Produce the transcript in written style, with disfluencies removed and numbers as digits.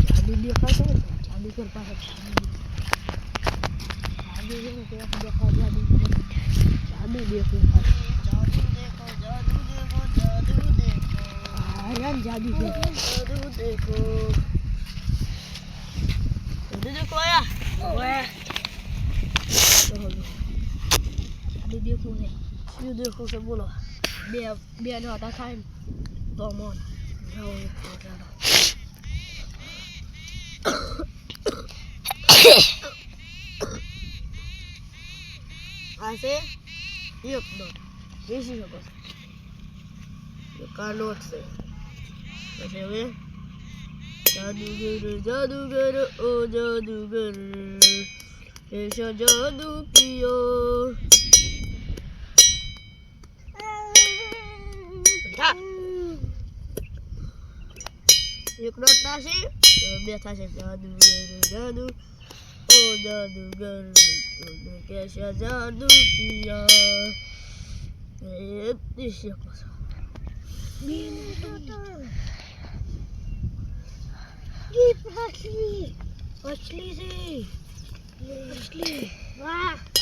જાદુ દેખાતો જાદુ કર પાસે જાદુ દેખો જાદુ દેખો जादू देखो जादू देखो जादू देखो यार जादू देखो जादू देखो जादू देखो आया ओए જાદુ દેખો છે શું દેખો છે બોલો બે નો હતા થાય તો મોન જાઓ ચાલો આ છે એક નોટ વેચી શકો છો એક આ નોટ છે પછી હવે જાદूगर ओ जादूगर ऐसा जादू किया एक नोट थશે બે થશે जादूगर जादू ओ जादूगर तूने कैसा जादू किया ये दिशा को મછલી છે મછલી વાહ